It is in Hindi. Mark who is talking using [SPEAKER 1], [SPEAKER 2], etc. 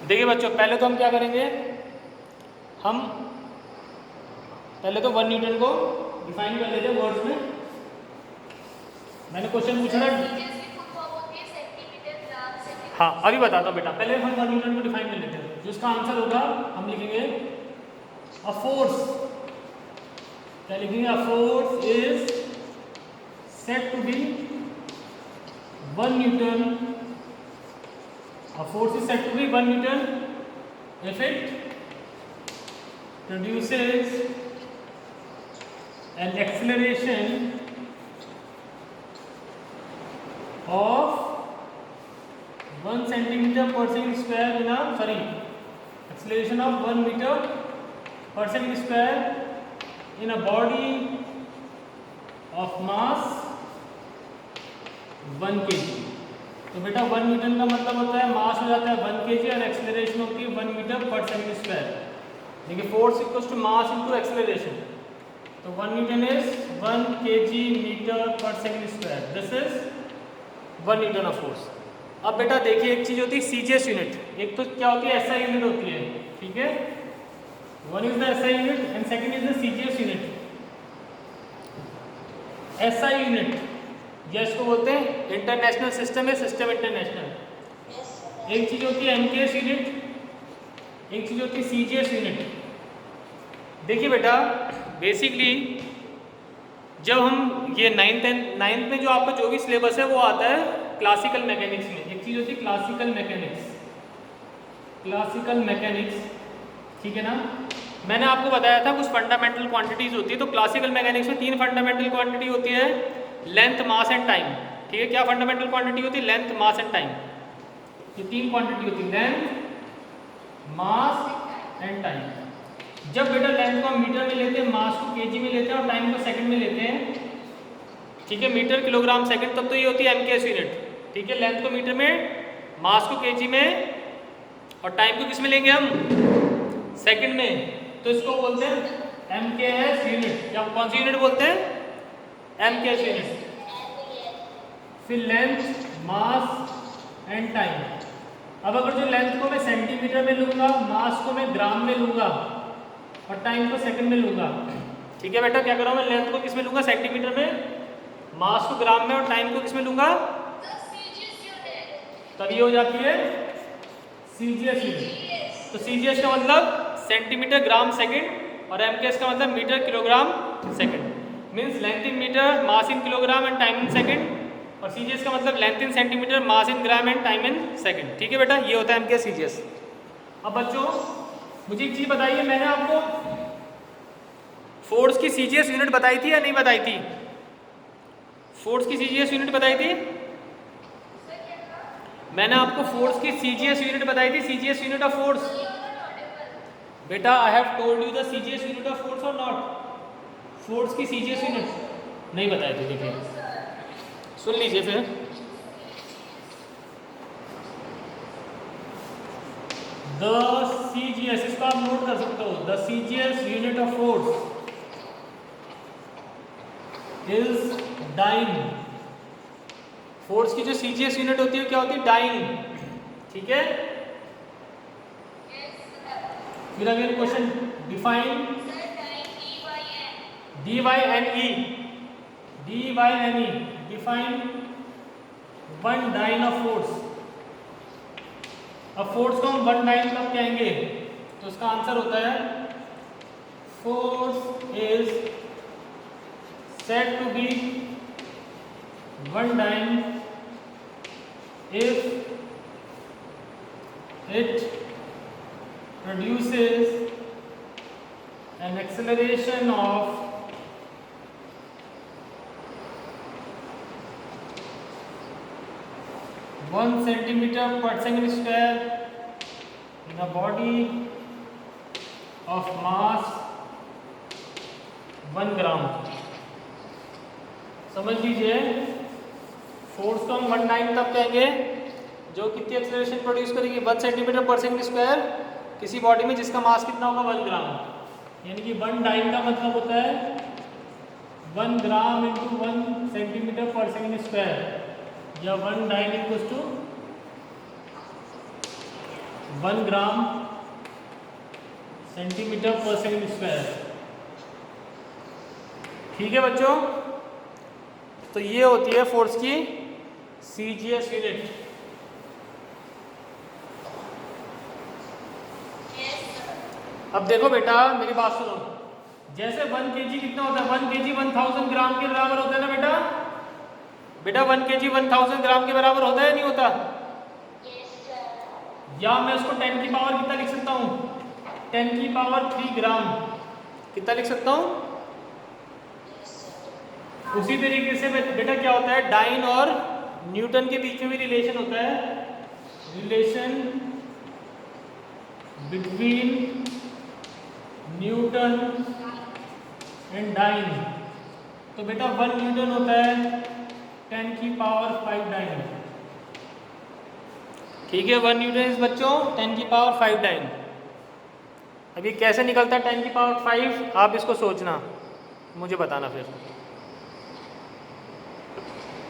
[SPEAKER 1] देखिए बच्चों, पहले तो हम क्या करेंगे, हम पहले तो 1 न्यूटन को डिफाइन कर लेते हैं वर्ड्स में। मैंने क्वेश्चन पूछा था। हाँ अभी बताता हूँ बेटा, पहले हम 1 न्यूटन को डिफाइन कर लेते हैं। जिसका आंसर होगा हम लिखेंगे अ फोर्स। क्या लिखेंगे? A force is said to be 1 newton. A force is said to be 1 Newton if it produces an acceleration of 1 centimeter per second square in a acceleration of 1 meter per second square in a body of mass 1 kg। तो बेटा 1 न्यूटन का मतलब होता है मास हो जाता है 1 kg और एक्सेलरेशन होती है 1 मीटर पर सेकंड स्क्वायर। देखिए force equals to mass into acceleration. तो 1 newton is 1 kg metre per second square. This is 1 newton of force. अब बेटा देखिए, एक चीज होती है सीजीएस यूनिट, एक तो क्या होती है एसआई यूनिट होती है, ठीक है। One is the SI unit and second is the CGS unit. SI unit या इसको बोलते हैं इंटरनेशनल सिस्टम है, सिस्टम इंटरनेशनल। एक चीज होती है एमकेएस यूनिट, एक चीज होती है सीजीएस यूनिट। देखिए बेटा, बेसिकली जब हम ये नाइन्थ में जो आपका जो भी सिलेबस है वो आता है क्लासिकल मैकेनिक्स में। एक चीज होती है क्लासिकल मैकेनिक्स, क्लासिकल मैकेनिक्स, ठीक है ना। मैंने आपको बताया था कुछ फंडामेंटल क्वांटिटीज होती है। तो क्लासिकल मैकेनिक्स में 3 फंडामेंटल क्वांटिटी होती है, लेंथ, मास एंड टाइम, ठीक है। क्या फंडामेंटल क्वांटिटी होती है? Length, mass and time. ये 3 क्वांटिटी होती है, लेंथ, मास एंड टाइम। जब बेटा लेंथ को हम मीटर में लेते हैं, मास को केजी में लेते हैं और टाइम को सेकंड में लेते हैं, ठीक है, मीटर, किलोग्राम, सेकंड, तब तो ये होती है एमकेएस यूनिट, ठीक है। लेंथ को मीटर में, मास को केजी में और टाइम को किस में लेंगे हम? सेकंड में। तो इसको बोलते हैं एमकेएस यूनिट। क्या कौन सी यूनिट बोलते हैं? MKS unit. फिर लेंथ, मास एंड टाइम। अब अगर जो लेंथ को मैं सेंटीमीटर में लूंगा, मास को मैं ग्राम में लूंगा और टाइम को सेकंड में लूंगा, ठीक है बेटा। क्या कर रहा हूं मैं? लेंथ को किस में लूंगा? सेंटीमीटर में, मास को ग्राम में और टाइम को किस में लूंगा? तब ये हो जाती है सीजीएस यूनिट। तो सीजीएस का मतलब सेंटीमीटर, ग्राम, सेकंड और एमकेएस का मतलब metre, kilogram, second. Means length in metre, mass in kilogram and time in second. और सीजीएस का मतलब length in centimetre, mass in gram and time in second, ठीक है बेटा। ये होता है एमकेएस, सीजीएस। अब बच्चों मुझे एक चीज बताइए, मैंने आपको फोर्स की सीजीएस यूनिट बताई थी या नहीं बताई थी? फोर्स की सीजीएस यूनिट बताई थी? मैंने आपको फोर्स की सीजीएस यूनिट बताई थी, सीजीएस यूनिट ऑफ फोर्स। बेटा I have told you the CGS unit of force और नॉट? फोर्स की सीजीएस यूनिट नहीं बताई थी। देखिए सुन लीजिए फिर। द सीजीएस, इसको आप नोट कर सकते हो, the CGS unit of force is dyne. Force की जो सीजीएस यूनिट होती है क्या होती है? डाइन, ठीक है। फिर again question, define D by N E, D by N E, define 1 dyne of force. अब फोर्स को हम 1 डाइन कब कहेंगे? तो उसका आंसर होता है force is said to be 1 dyne if it produces an acceleration of 1 centimeter per second square in a body of mass 1 ग्राम। समझ लीजिए, फोर्स को हम 1 डाइन तब कहेंगे जो कितनी एक्सेलरेशन प्रोड्यूस करेगी? 1 सेंटीमीटर पर सेकंड स्क्वायर किसी बॉडी में जिसका मास कितना होगा? 1 ग्राम। यानी कि 1 डाइन का मतलब होता है 1 gram into 1 centimetre per second square, या 1 dyne equals to 1 gram centimetre per second square. ठीक है बच्चों, तो ये होती है फोर्स की CGS यूनिट। अब देखो बेटा मेरी बात सुनो, जैसे 1 kg कितना होता है, 1 kg 1000 ग्राम के बराबर होता है ना बेटा। बेटा 1 kg 1000 ग्राम के बराबर होता है नहीं होता? या मैं उसको 10 की पावर कितना लिख सकता हूँ, 10 की पावर 3 ग्राम कितना लिख सकता हूँ। उसी तरीके से बेटा क्या होता है, डाइन और न्यूटन के बीच में भी रिलेशन होता है, relation between newton and dyne. तो बेटा 1 न्यूटन होता है 10 की पावर 5 डाइन। ठीक है, 1 न्यूटन इस बच्चों 10 की पावर 5 डाइन। अब ये कैसे निकलता है 10 की पावर 5, आप इसको सोचना, मुझे बताना फिर।